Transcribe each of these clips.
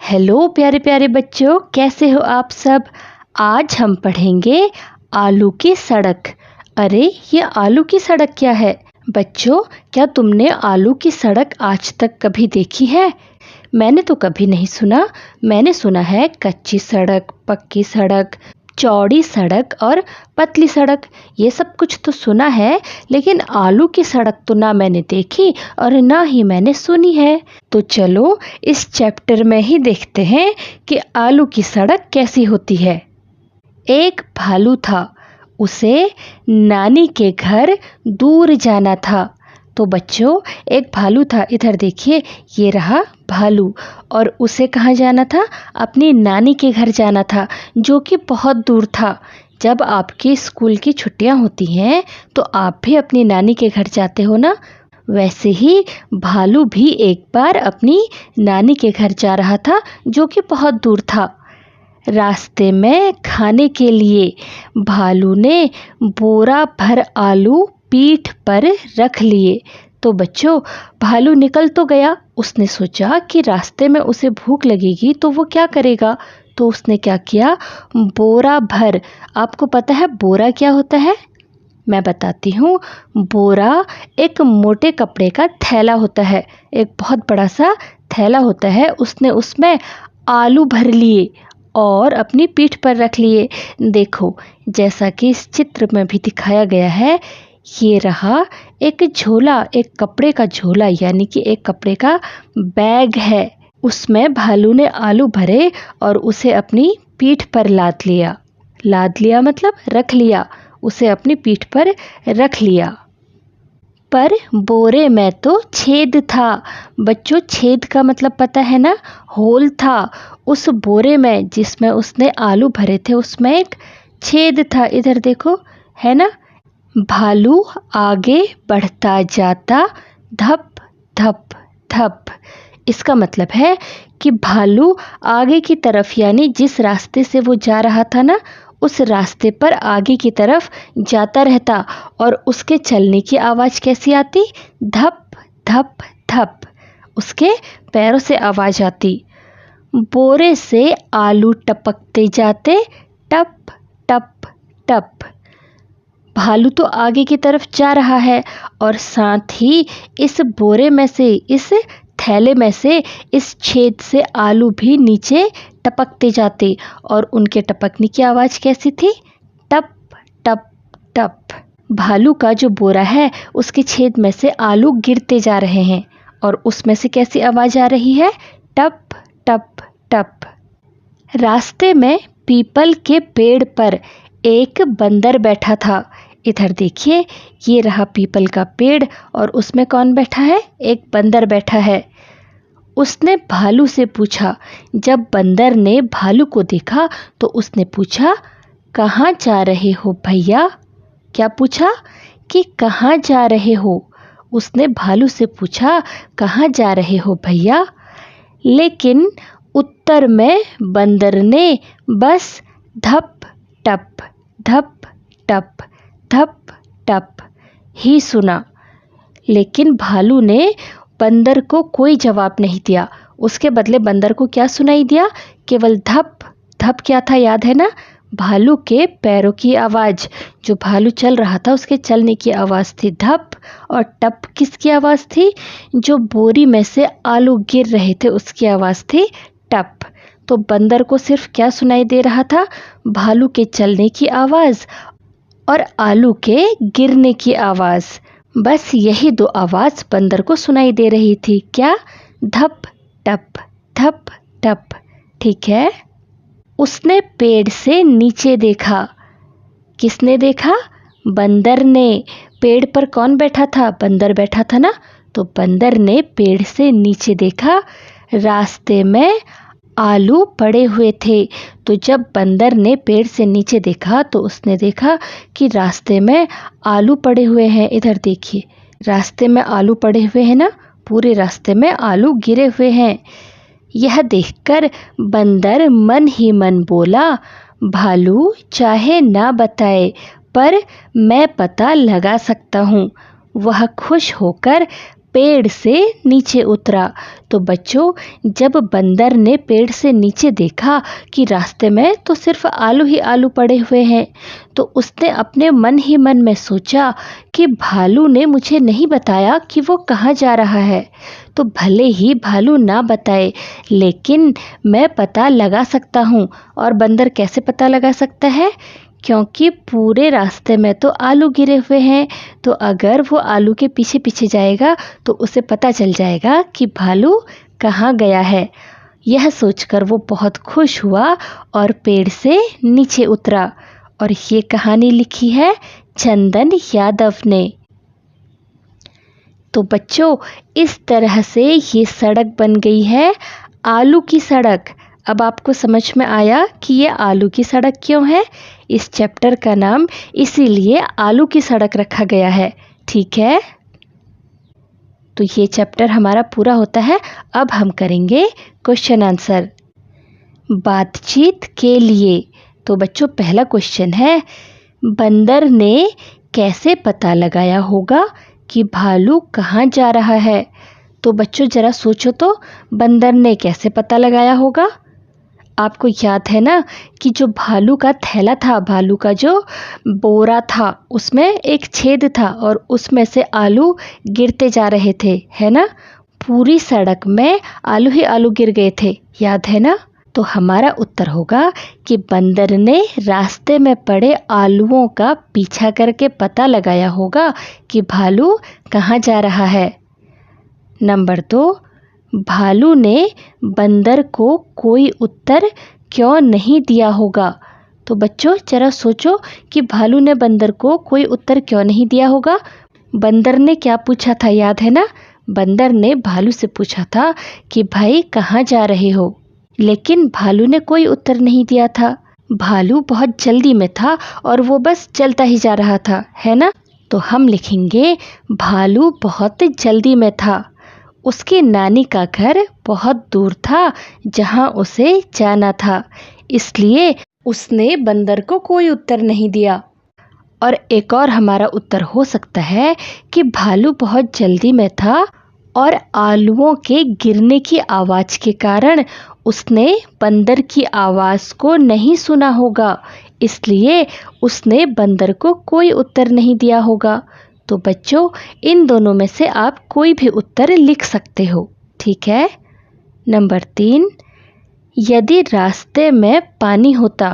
Hello प्यारे प्यारे बच्चों, कैसे हो आप सब। आज हम पढ़ेंगे आलू की सड़क। अरे ये आलू की सड़क क्या है बच्चों? क्या तुमने आलू की सड़क आज तक कभी देखी है? मैंने तो कभी नहीं सुना। मैंने सुना है कच्ची सड़क, पक्की सड़क, चौड़ी सड़क और पतली सड़क। ये सब कुछ तो सुना है, लेकिन आलू की सड़क तो ना मैंने देखी और ना ही मैंने सुनी है। तो चलो इस चैप्टर में ही देखते हैं कि आलू की सड़क कैसी होती है। एक भालू था, उसे नानी के घर दूर जाना था। तो बच्चों, एक भालू था। इधर देखिए, ये रहा भालू। और उसे कहाँ जाना था? अपनी नानी के घर जाना था, जो कि बहुत दूर था। जब आपकी स्कूल की छुट्टियां होती हैं तो आप भी अपनी नानी के घर जाते हो ना। वैसे ही भालू भी एक बार अपनी नानी के घर जा रहा था, जो कि बहुत दूर था। रास्ते में खाने के लिए भालू ने बोरा भर आलू पीठ पर रख लिए। तो बच्चों, भालू निकल तो गया। उसने सोचा कि रास्ते में उसे भूख लगेगी तो वो क्या करेगा। तो उसने क्या किया, बोरा भर। आपको पता है बोरा क्या होता है? मैं बताती हूँ। बोरा एक मोटे कपड़े का थैला होता है, एक बहुत बड़ा सा थैला होता है। उसने उसमें आलू भर लिए और अपनी पीठ पर रख लिए। देखो, जैसा कि इस चित्र में भी दिखाया गया है, ये रहा एक झोला, एक कपड़े का झोला, यानी कि एक कपड़े का बैग है। उसमें भालू ने आलू भरे और उसे अपनी पीठ पर लाद लिया। लाद लिया मतलब रख लिया, उसे अपनी पीठ पर रख लिया। पर बोरे में तो छेद था। बच्चों, छेद का मतलब पता है ना? होल था। उस बोरे में जिसमें उसने आलू भरे थे, उसमें एक छेद था। इधर देखो, है ना? भालू आगे बढ़ता जाता, धप धप धप। इसका मतलब है कि भालू आगे की तरफ, यानी जिस रास्ते से वो जा रहा था ना, उस रास्ते पर आगे की तरफ जाता रहता। और उसके चलने की आवाज़ कैसी आती? धप धप धप। उसके पैरों से आवाज़ आती। बोरे से आलू टपकते जाते, टप टप टप। भालू तो आगे की तरफ जा रहा है और साथ ही इस बोरे में से, इस थैले में से, इस छेद से आलू भी नीचे टपकते जाते। और उनके टपकने की आवाज़ कैसी थी? टप टप टप। भालू का जो बोरा है, उसके छेद में से आलू गिरते जा रहे हैं और उसमें से कैसी आवाज़ आ रही है? टप टप टप। रास्ते में पीपल के पेड़ पर एक बंदर बैठा था। इधर देखिए, ये रहा पीपल का पेड़ और उसमें कौन बैठा है? एक बंदर बैठा है। उसने भालू से पूछा। जब बंदर ने भालू को देखा तो उसने पूछा, कहाँ जा रहे हो भैया? क्या पूछा? कि कहाँ जा रहे हो? उसने भालू से पूछा, कहाँ जा रहे हो भैया? लेकिन उत्तर में बंदर ने बस धप टप धप टप धप टप ही सुना। लेकिन भालू ने बंदर को कोई जवाब नहीं दिया। उसके बदले बंदर को क्या सुनाई दिया? केवल धप धप। क्या था, याद है ना? भालू के पैरों की आवाज़। जो भालू चल रहा था उसके चलने की आवाज़ थी धप। और टप किसकी आवाज़ थी? जो बोरी में से आलू गिर रहे थे उसकी आवाज़ थी टप। तो बंदर को सिर्फ क्या सुनाई दे रहा था? भालू के चलने की आवाज़ और आलू के गिरने की आवाज़। बस यही दो आवाज़ बंदर को सुनाई दे रही थी। क्या? धप टप धप टप। ठीक है। उसने पेड़ से नीचे देखा। किसने देखा? बंदर ने। पेड़ पर कौन बैठा था? बंदर बैठा था ना। तो बंदर ने पेड़ से नीचे देखा। रास्ते में आलू पड़े हुए थे। तो जब बंदर ने पेड़ से नीचे देखा तो उसने देखा कि रास्ते में आलू पड़े हुए हैं। इधर देखिए, रास्ते में आलू पड़े हुए हैं ना, पूरे रास्ते में आलू गिरे हुए हैं। यह देखकर बंदर मन ही मन बोला, भालू चाहे ना बताए पर मैं पता लगा सकता हूँ। वह खुश होकर पेड़ से नीचे उतरा। तो बच्चों, जब बंदर ने पेड़ से नीचे देखा कि रास्ते में तो सिर्फ आलू ही आलू पड़े हुए हैं, तो उसने अपने मन ही मन में सोचा कि भालू ने मुझे नहीं बताया कि वो कहाँ जा रहा है, तो भले ही भालू ना बताए, लेकिन मैं पता लगा सकता हूँ। और बंदर कैसे पता लगा सकता है? क्योंकि पूरे रास्ते में तो आलू गिरे हुए हैं, तो अगर वो आलू के पीछे पीछे जाएगा तो उसे पता चल जाएगा कि भालू कहाँ गया है। यह सोचकर वो बहुत खुश हुआ और पेड़ से नीचे उतरा। और ये कहानी लिखी है चंदन यादव ने। तो बच्चों, इस तरह से ये सड़क बन गई है आलू की सड़क। अब आपको समझ में आया कि ये आलू की सड़क क्यों है? इस चैप्टर का नाम इसीलिए आलू की सड़क रखा गया है। ठीक है, तो ये चैप्टर हमारा पूरा होता है। अब हम करेंगे क्वेश्चन आंसर। बातचीत के लिए। तो बच्चों, पहला क्वेश्चन है, बंदर ने कैसे पता लगाया होगा कि भालू कहाँ जा रहा है? तो बच्चों, जरा सोचो तो, बंदर ने कैसे पता लगाया होगा? आपको याद है ना कि जो भालू का थैला था, भालू का जो बोरा था, उसमें एक छेद था और उसमें से आलू गिरते जा रहे थे, है ना? पूरी सड़क में आलू ही आलू गिर गए थे, याद है ना? तो हमारा उत्तर होगा कि बंदर ने रास्ते में पड़े आलूओं का पीछा करके पता लगाया होगा कि भालू कहाँ जा रहा है। नंबर 2, भालू ने बंदर को कोई उत्तर क्यों नहीं दिया होगा? तो बच्चों, जरा सोचो कि भालू ने बंदर को कोई उत्तर क्यों नहीं दिया होगा। बंदर ने क्या पूछा था, याद है ना? बंदर ने भालू से पूछा था कि भाई कहाँ जा रहे हो, लेकिन भालू ने कोई उत्तर नहीं दिया था। भालू बहुत जल्दी में था और वो बस चलता ही जा रहा था, है ना? तो हम लिखेंगे भालू बहुत जल्दी में था। उसकी नानी का घर बहुत दूर था जहाँ उसे जाना था, इसलिए उसने बंदर को कोई उत्तर नहीं दिया। और एक और हमारा उत्तर हो सकता है कि भालू बहुत जल्दी में था और आलूओं के गिरने की आवाज़ के कारण उसने बंदर की आवाज़ को नहीं सुना होगा, इसलिए उसने बंदर को कोई उत्तर नहीं दिया होगा। तो बच्चों, इन दोनों में से आप कोई भी उत्तर लिख सकते हो। ठीक है। नंबर 3, यदि रास्ते में पानी होता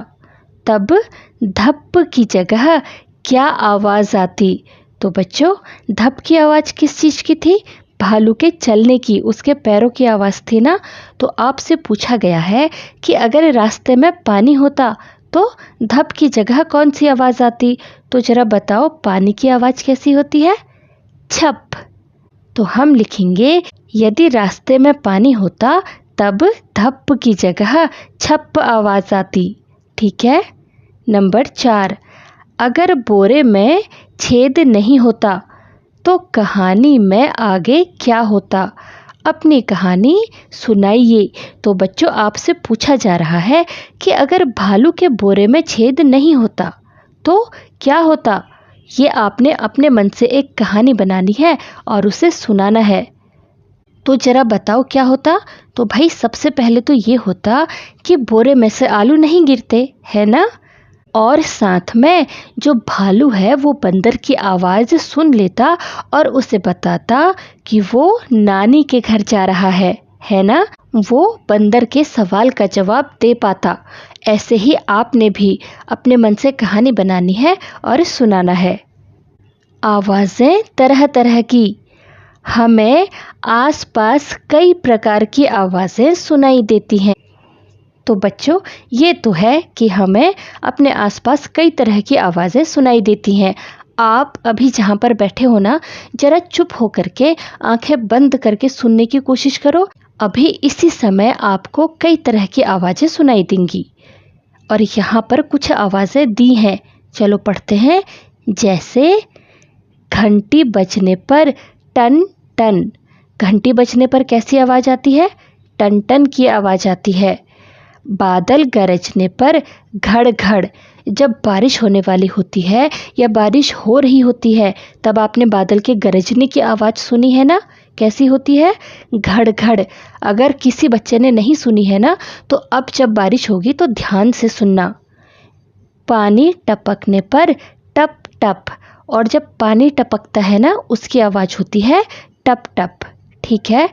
तब धप की जगह क्या आवाज़ आती? तो बच्चों, धप की आवाज़ किस चीज़ की थी? भालू के चलने की, उसके पैरों की आवाज़ थी ना। तो आपसे पूछा गया है कि अगर रास्ते में पानी होता तो धप की जगह कौन सी आवाज़ आती? तो जरा बताओ, पानी की आवाज़ कैसी होती है? छप। तो हम लिखेंगे यदि रास्ते में पानी होता तब धप की जगह छप आवाज़ आती। ठीक है। नंबर 4, अगर बोरे में छेद नहीं होता तो कहानी में आगे क्या होता? अपनी कहानी सुनाइए। तो बच्चों, आपसे पूछा जा रहा है कि अगर भालू के बोरे में छेद नहीं होता तो क्या होता? ये आपने अपने मन से एक कहानी बनानी है और उसे सुनाना है। तो जरा बताओ क्या होता? तो भाई, सबसे पहले तो ये होता कि बोरे में से आलू नहीं गिरते, है ना? और साथ में जो भालू है वो बंदर की आवाज़ सुन लेता और उसे बताता कि वो नानी के घर जा रहा है ना? वो बंदर के सवाल का जवाब दे पाता। ऐसे ही आपने भी अपने मन से कहानी बनानी है और सुनाना है। आवाज़ें तरह तरह की। हमें आसपास कई प्रकार की आवाज़ें सुनाई देती हैं। तो बच्चों, ये तो है कि हमें अपने आसपास कई तरह की आवाज़ें सुनाई देती हैं। आप अभी जहाँ पर बैठे हो ना, ज़रा चुप होकर के आंखें बंद करके सुनने की कोशिश करो। अभी इसी समय आपको कई तरह की आवाज़ें सुनाई देंगी और यहाँ पर कुछ आवाज़ें दी हैं। चलो पढ़ते हैं। जैसे घंटी बजने पर टन टन। घंटी बजने पर कैसी आवाज़ आती है? टन टन की आवाज़ आती है। बादल गरजने पर घड़ घड़। जब बारिश होने वाली होती है या बारिश हो रही होती है तब आपने बादल के गरजने की आवाज़ सुनी है ना? कैसी होती है? घड़-घड़। अगर किसी बच्चे ने नहीं सुनी है ना, तो अब जब बारिश होगी तो ध्यान से सुनना। पानी टपकने पर टप टप, और जब पानी टपकता है ना, उसकी आवाज़ होती है टप टप। ठीक है,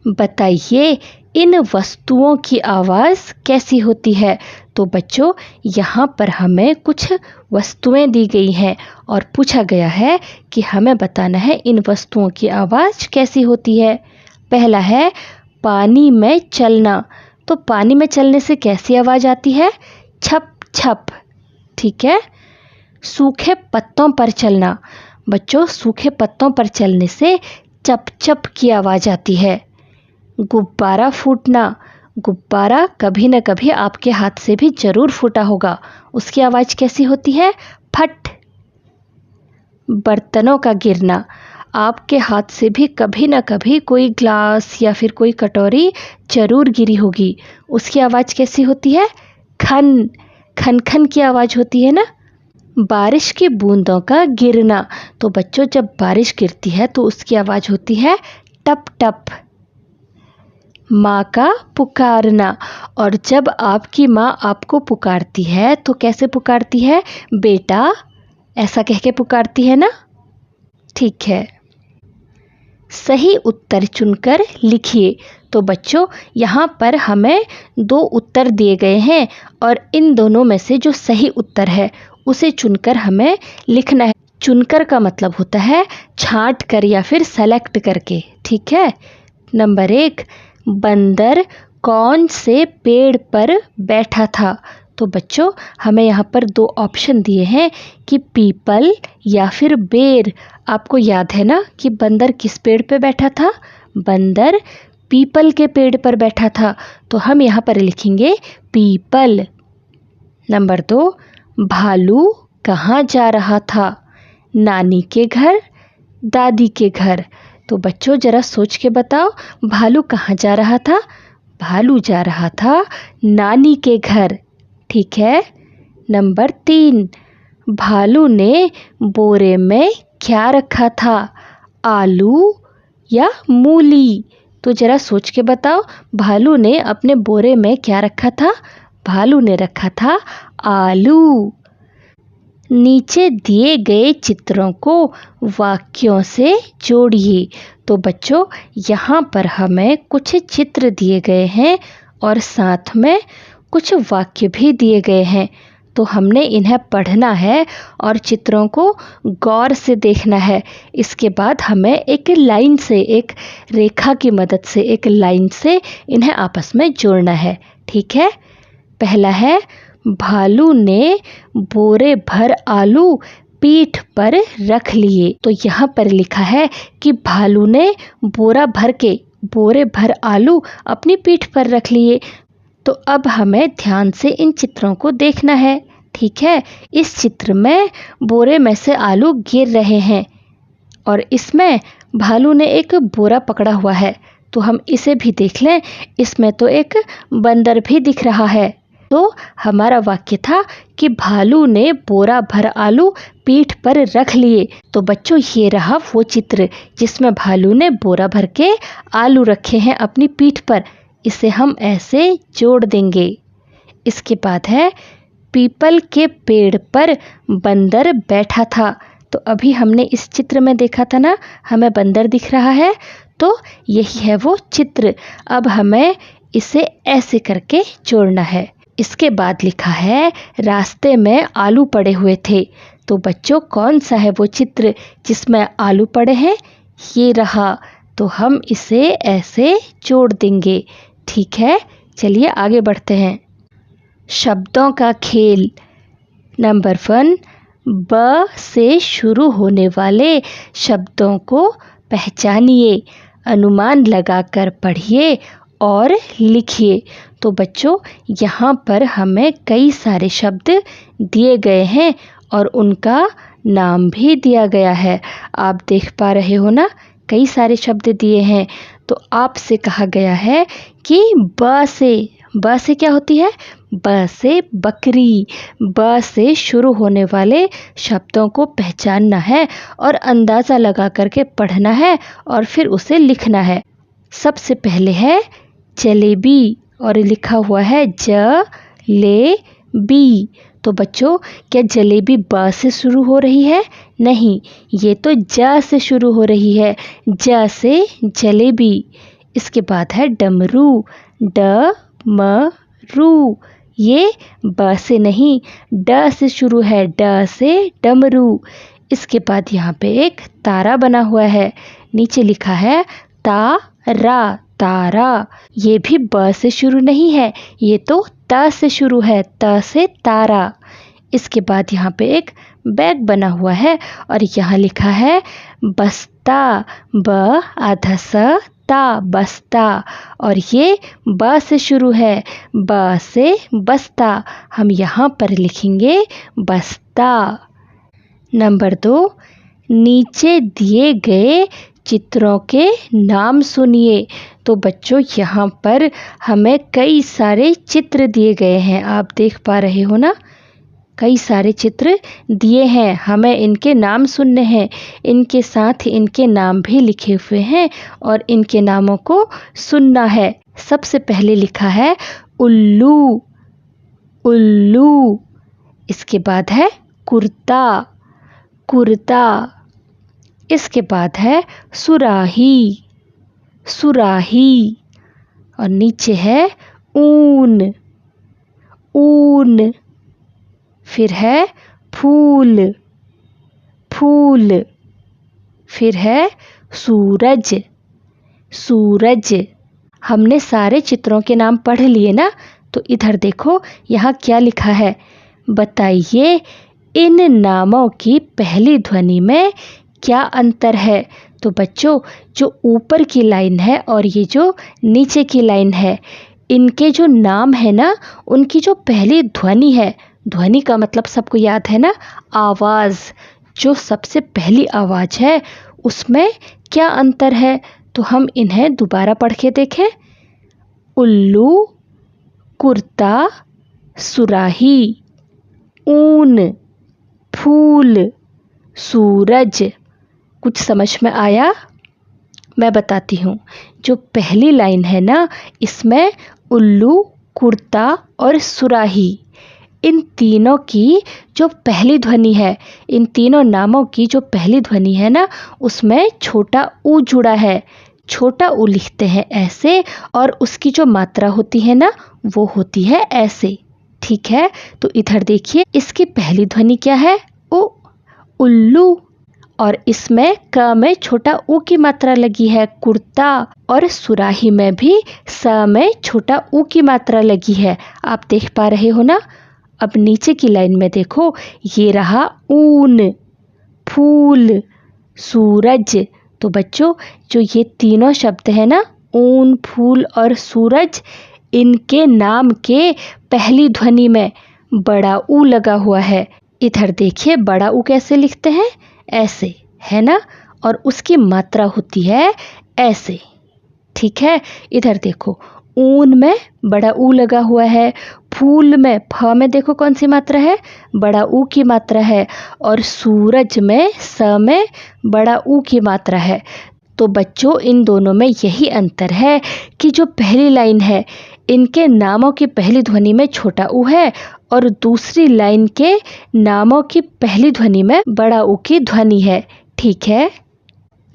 बताइए इन वस्तुओं की आवाज़ कैसी होती है? तो बच्चों, यहाँ पर हमें कुछ वस्तुएं दी गई हैं और पूछा गया है कि हमें बताना है इन वस्तुओं की आवाज़ कैसी होती है। पहला है पानी में चलना। तो पानी में चलने से कैसी आवाज़ आती है? छप छप। ठीक है। सूखे पत्तों पर चलना। बच्चों, सूखे पत्तों पर चलने से चप चप की आवाज़ आती है। गुब्बारा फूटना। गुब्बारा कभी न कभी आपके हाथ से भी ज़रूर फूटा होगा। उसकी आवाज़ कैसी होती है? फट। बर्तनों का गिरना। आपके हाथ से भी कभी न कभी कोई ग्लास या फिर कोई कटोरी ज़रूर गिरी होगी। उसकी आवाज़ कैसी होती है? खन। खन खन की आवाज़ होती है ना। बारिश की बूंदों का गिरना। तो बच्चों, जब बारिश गिरती है तो उसकी आवाज़ होती है टप टप। माँ का पुकारना। और जब आपकी माँ आपको पुकारती है तो कैसे पुकारती है? बेटा, ऐसा कह के पुकारती है ना। ठीक है। सही उत्तर चुनकर लिखिए। तो बच्चों, यहाँ पर हमें 2 उत्तर दिए गए हैं और इन दोनों में से जो सही उत्तर है उसे चुनकर हमें लिखना है। चुनकर का मतलब होता है छांट कर या फिर सेलेक्ट करके। ठीक है। नंबर 1, बंदर कौन से पेड़ पर बैठा था? तो बच्चों, हमें यहाँ पर 2 ऑप्शन दिए हैं कि पीपल या फिर बेर। आपको याद है ना कि बंदर किस पेड़ पे बैठा था? बंदर पीपल के पेड़ पर बैठा था। तो हम यहाँ पर लिखेंगे पीपल। नंबर 2, भालू कहाँ जा रहा था? नानी के घर, दादी के घर। तो बच्चों, ज़रा सोच के बताओ, भालू कहाँ जा रहा था? भालू जा रहा था नानी के घर। ठीक है। नंबर 3, भालू ने बोरे में क्या रखा था? आलू या मूली? तो ज़रा सोच के बताओ, भालू ने अपने बोरे में क्या रखा था? भालू ने रखा था आलू। नीचे दिए गए चित्रों को वाक्यों से जोड़िए। तो बच्चों, यहाँ पर हमें कुछ चित्र दिए गए हैं और साथ में कुछ वाक्य भी दिए गए हैं। तो हमने इन्हें पढ़ना है और चित्रों को गौर से देखना है। इसके बाद हमें एक लाइन से, एक रेखा की मदद से, एक लाइन से इन्हें आपस में जोड़ना है। ठीक है। पहला है, भालू ने बोरे भर आलू पीठ पर रख लिए। तो यहाँ पर लिखा है कि भालू ने बोरे भर आलू अपनी पीठ पर रख लिए। तो अब हमें ध्यान से इन चित्रों को देखना है। ठीक है। इस चित्र में बोरे में से आलू गिर रहे हैं और इसमें भालू ने एक बोरा पकड़ा हुआ है। तो हम इसे भी देख लें। इसमें तो एक बंदर भी दिख रहा है। तो हमारा वाक्य था कि भालू ने बोरा भर आलू पीठ पर रख लिए। तो बच्चों, ये रहा वो चित्र जिसमें भालू ने बोरा भर के आलू रखे हैं अपनी पीठ पर। इसे हम ऐसे जोड़ देंगे। इसके बाद है, पीपल के पेड़ पर बंदर बैठा था। तो अभी हमने इस चित्र में देखा था ना, हमें बंदर दिख रहा है। तो यही है वो चित्र। अब हमें इसे ऐसे करके जोड़ना है। इसके बाद लिखा है, रास्ते में आलू पड़े हुए थे। तो बच्चों, कौन सा है वो चित्र जिसमें आलू पड़े हैं? ये रहा। तो हम इसे ऐसे जोड़ देंगे। ठीक है। चलिए आगे बढ़ते हैं। शब्दों का खेल। नंबर 1, ब से शुरू होने वाले शब्दों को पहचानिए, अनुमान लगाकर पढ़िए और लिखिए। तो बच्चों, यहाँ पर हमें कई सारे शब्द दिए गए हैं और उनका नाम भी दिया गया है। आप देख पा रहे हो ना, कई सारे शब्द दिए हैं। तो आपसे कहा गया है कि ब से क्या होती है? ब से बकरी। ब से शुरू होने वाले शब्दों को पहचानना है और अंदाज़ा लगा करके पढ़ना है और फिर उसे लिखना है। सबसे पहले है जलेबी और लिखा हुआ है ज-ले-बी। तो बच्चों, क्या जलेबी ब से शुरू हो रही है? नहीं, ये तो ज से शुरू हो रही है। ज से जलेबी। इसके बाद है डमरू। ड-म-रू। ये ब से नहीं, ड से शुरू है। ड से डमरू। इसके बाद यहाँ पे एक तारा बना हुआ है। नीचे लिखा है तारा, तारा। ये भी ब से शुरू नहीं है, ये तो त से शुरू है। त से तारा। इसके बाद यहाँ पे एक बैग बना हुआ है और यहाँ लिखा है बस्ता। ब आधा स ता, बस्ता। और ये ब से शुरू है। ब से बस्ता। हम यहाँ पर लिखेंगे बस्ता। नंबर 2, नीचे दिए गए चित्रों के नाम सुनिए। तो बच्चों, यहाँ पर हमें कई सारे चित्र दिए गए हैं। आप देख पा रहे हो ना, कई सारे चित्र दिए हैं। हमें इनके नाम सुनने हैं। इनके साथ इनके नाम भी लिखे हुए हैं और इनके नामों को सुनना है। सबसे पहले लिखा है उल्लू, उल्लू। इसके बाद है कुर्ता, कुर्ता। इसके बाद है सुराही, सुराही। और नीचे है ऊन, ऊन। फिर है फूल, फूल। फिर है सूरज, सूरज। हमने सारे चित्रों के नाम पढ़ लिए ना, तो इधर देखो यहाँ क्या लिखा है। बताइए इन नामों की पहली ध्वनि में क्या अंतर है। तो बच्चों, जो ऊपर की लाइन है और ये जो नीचे की लाइन है, इनके जो नाम है ना, उनकी जो पहली ध्वनि है, ध्वनि का मतलब सबको याद है ना, आवाज़। जो सबसे पहली आवाज़ है उसमें क्या अंतर है। तो हम इन्हें दोबारा पढ़ के देखें। उल्लू, कुर्ता, सुराही, ऊन, फूल, सूरज। कुछ समझ में आया? मैं बताती हूँ। जो पहली लाइन है ना, इसमें उल्लू, कुर्ता और सुराही, इन तीनों की जो पहली ध्वनि है, इन तीनों नामों की जो पहली ध्वनि है ना, उसमें छोटा ऊ जुड़ा है। छोटा ऊ लिखते हैं ऐसे, और उसकी जो मात्रा होती है ना, वो होती है ऐसे। ठीक है, तो इधर देखिए, इसकी पहली ध्वनि क्या है? उ, उल्लू। और इसमें क में छोटा ऊ की मात्रा लगी है, कुर्ता। और सुराही में भी स में छोटा ऊ की मात्रा लगी है। आप देख पा रहे हो ना। अब नीचे की लाइन में देखो, ये रहा ऊन, फूल, सूरज। तो बच्चों, जो ये तीनों शब्द है ना, ऊन, फूल और सूरज, इनके नाम के पहली ध्वनि में बड़ा ऊ लगा हुआ है। इधर देखिए, बड़ा ऊ कैसे लिखते हैं? ऐसे, है ना। और उसकी मात्रा होती है ऐसे। ठीक है, इधर देखो, ऊन में बड़ा ऊ लगा हुआ है। फूल में, फ में देखो कौन सी मात्रा है? बड़ा ऊ की मात्रा है। और सूरज में, स में बड़ा ऊ की मात्रा है। तो बच्चों, इन दोनों में यही अंतर है कि जो पहली लाइन है, इनके नामों की पहली ध्वनि में छोटा ऊ है और दूसरी लाइन के नामों की पहली ध्वनि में बड़ा ऊ की ध्वनि है। ठीक है।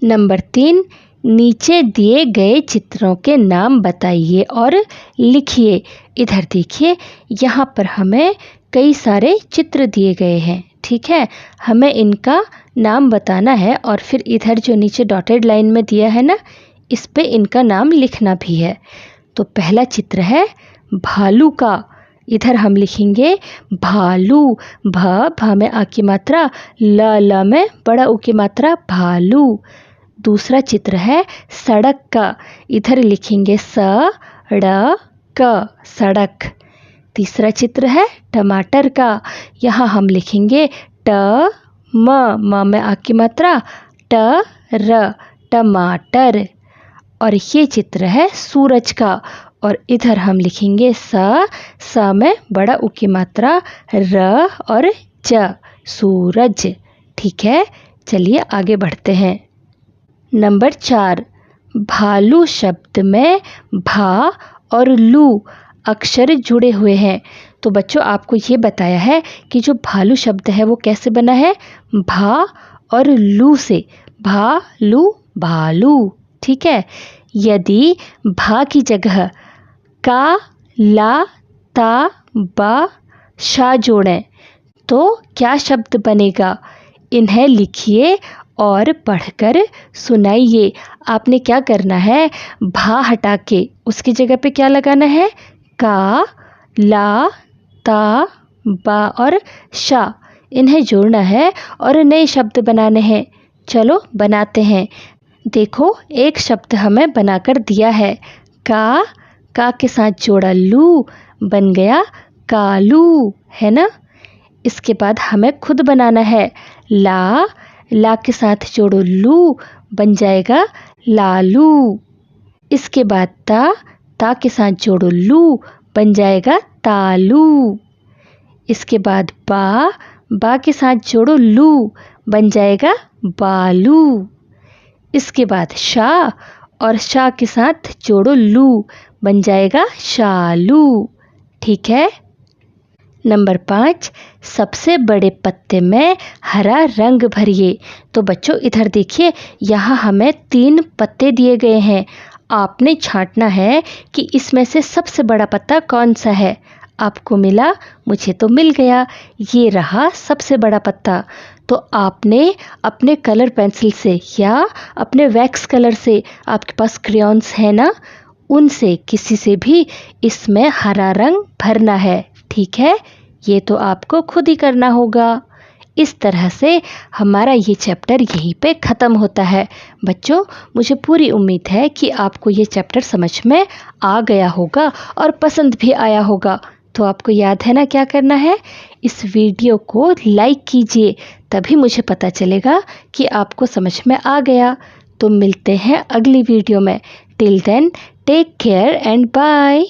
नंबर 3, नीचे दिए गए चित्रों के नाम बताइए और लिखिए। इधर देखिए, यहाँ पर हमें कई सारे चित्र दिए गए हैं। ठीक है, हमें इनका नाम बताना है और फिर इधर जो नीचे डॉटेड लाइन में दिया है ना, इस पे इनका नाम लिखना भी है। तो पहला चित्र है भालू का। इधर हम लिखेंगे भालू। भ में आ की मात्रा, ल में बड़ा ऊ की मात्रा, भालू। दूसरा चित्र है सड़क का। इधर लिखेंगे स-ड़-क, सड़क। तीसरा चित्र है टमाटर का। यहाँ हम लिखेंगे म में आ की मात्रा, ट-र, टमाटर। और ये चित्र है सूरज का। और इधर हम लिखेंगे स में बड़ा उ की मात्रा र और ज, सूरज। ठीक है, चलिए आगे बढ़ते हैं। नंबर 4, भालू शब्द में भा और लू अक्षर जुड़े हुए हैं। तो बच्चों आपको ये बताया है कि जो भालू शब्द है वो कैसे बना है, भा और लू से, भालू भालू। ठीक है, यदि भा की जगह का, ला, ता, बा, शा जोड़ें तो क्या शब्द बनेगा, इन्हें लिखिए और पढ़कर सुनाइए। आपने क्या करना है, भा हटा के उसकी जगह पे क्या लगाना है, का, ला, ता, बा और शा, इन्हें जोड़ना है और नए शब्द बनाने हैं। चलो बनाते हैं। देखो एक शब्द हमें बनाकर दिया है, का के साथ जोड़ा लू, बन गया कालू, है ना। इसके बाद हमें खुद बनाना है, ला के साथ जोड़ो लू, बन जाएगा लालू। इसके बाद ता के साथ जोड़ो लू, बन जाएगा तालू। इसके बाद बा के साथ जोड़ो लू, बन जाएगा बालू। इसके बाद शा और शा के साथ जोड़ो लू, बन जाएगा शालू। ठीक है। नंबर 5, सबसे बड़े पत्ते में हरा रंग भरिए। तो बच्चों इधर देखिए, यहाँ हमें 3 पत्ते दिए गए हैं। आपने छांटना है कि इसमें से सबसे बड़ा पत्ता कौन सा है। आपको मिला, मुझे तो मिल गया, ये रहा सबसे बड़ा पत्ता। तो आपने अपने कलर पेंसिल से या अपने वैक्स कलर से, आपके पास क्रेयॉन्स है ना, उनसे किसी से भी इसमें हरा रंग भरना है। ठीक है, ये तो आपको खुद ही करना होगा। इस तरह से हमारा ये चैप्टर यहीं पे ख़त्म होता है। बच्चों मुझे पूरी उम्मीद है कि आपको ये चैप्टर समझ में आ गया होगा और पसंद भी आया होगा। तो आपको याद है ना क्या करना है, इस वीडियो को लाइक कीजिए, तभी मुझे पता चलेगा कि आपको समझ में आ गया। तो मिलते हैं अगली वीडियो में। Till then take care and bye.